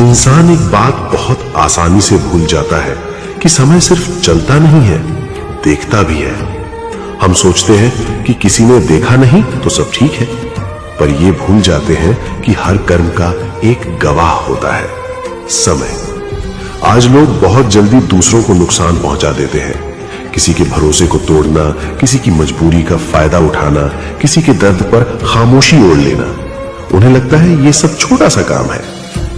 इंसान एक बात बहुत आसानी से भूल जाता है कि समय सिर्फ चलता नहीं है, देखता भी है। हम सोचते हैं कि किसी ने देखा नहीं तो सब ठीक है, पर ये भूल जाते हैं कि हर कर्म का एक गवाह होता है, समय। आज लोग बहुत जल्दी दूसरों को नुकसान पहुंचा देते हैं। किसी के भरोसे को तोड़ना, किसी की मजबूरी का फायदा उठाना, किसी के दर्द पर खामोशी ओढ़ लेना। उन्हें लगता है ये सब छोटा सा काम है,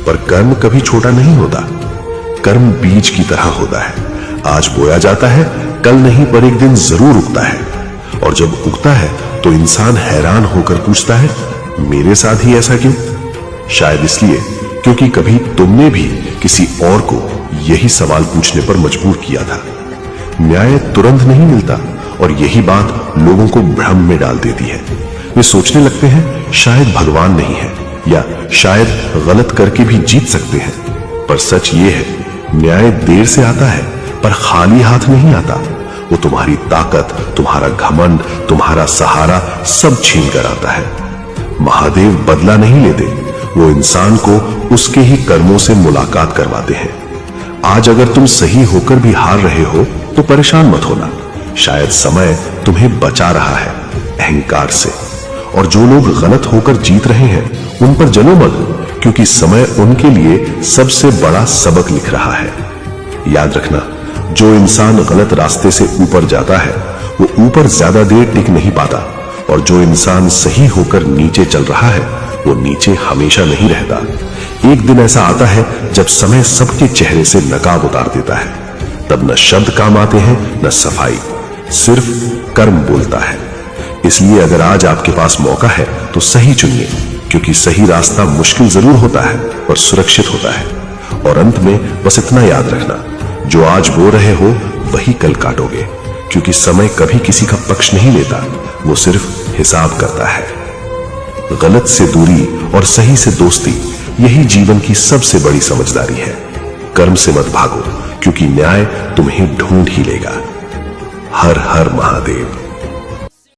पर कर्म कभी छोटा नहीं होता। कर्म बीज की तरह होता है, आज बोया जाता है, कल नहीं पर एक दिन जरूर उगता है। और जब उगता है तो इंसान हैरान होकर पूछता है, मेरे साथ ही ऐसा क्यों? शायद इसलिए क्योंकि कभी तुमने भी किसी और को यही सवाल पूछने पर मजबूर किया था। न्याय तुरंत नहीं मिलता, और यही बात लोगों को भ्रम में डाल देती है। वे सोचने लगते हैं शायद भगवान नहीं है, या शायद गलत करके भी जीत सकते हैं। पर सच ये है, न्याय देर से आता है पर खाली हाथ नहीं आता। वो तुम्हारी ताकत, तुम्हारा घमंड, तुम्हारा सहारा सब छीन कर आता है। महादेव बदला नहीं लेते, वो इंसान को उसके ही कर्मों से मुलाकात करवाते हैं। आज अगर तुम सही होकर भी हार रहे हो तो परेशान मत होना, शायद समय तुम्हें बचा रहा है अहंकार से। और जो लोग गलत होकर जीत रहे हैं उन पर जलो मत, क्योंकि समय उनके लिए सबसे बड़ा सबक लिख रहा है। याद रखना, जो इंसान गलत रास्ते से ऊपर जाता है वो ऊपर ज्यादा देर टिक नहीं पाता, और जो इंसान सही होकर नीचे चल रहा है वो नीचे हमेशा नहीं रहता। एक दिन ऐसा आता है जब समय सबके चेहरे से नकाब उतार देता है। तब न शब्द काम आते हैं न सफाई, सिर्फ कर्म बोलता है। इसलिए अगर आज आपके पास मौका है तो सही चुनिए, क्योंकि सही रास्ता मुश्किल जरूर होता है पर सुरक्षित होता है। और अंत में बस इतना याद रखना, जो आज बो रहे हो वही कल काटोगे, क्योंकि समय कभी किसी का पक्ष नहीं लेता, वो सिर्फ हिसाब करता है। गलत से दूरी और सही से दोस्ती, यही जीवन की सबसे बड़ी समझदारी है। कर्म से मत भागो, क्योंकि न्याय तुम्हें ढूंढ ही लेगा। हर हर महादेव।